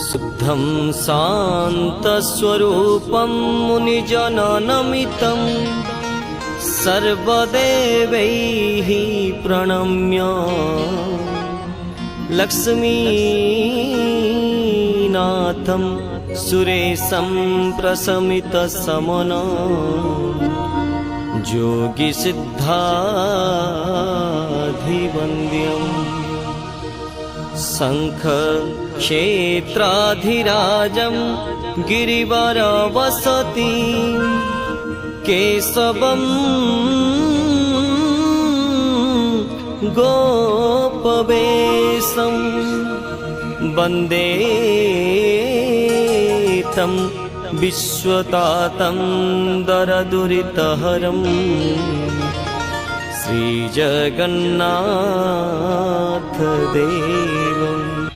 शुद्धं शान्तस्वरूपं मुनिजननमितं सर्वदेवैः प्रणम्य लक्ष्मीनाथं सुरेशं प्रशमितशमनं योगिसिद्धाधिवन्द्यम् शङ्खक्षेत्राधिराजं गिरिवरवसति केशवं गोपवेशं वन्दे तं विश्वतातं दरदुरितहरं श्रीजगन्नाथदेवम्।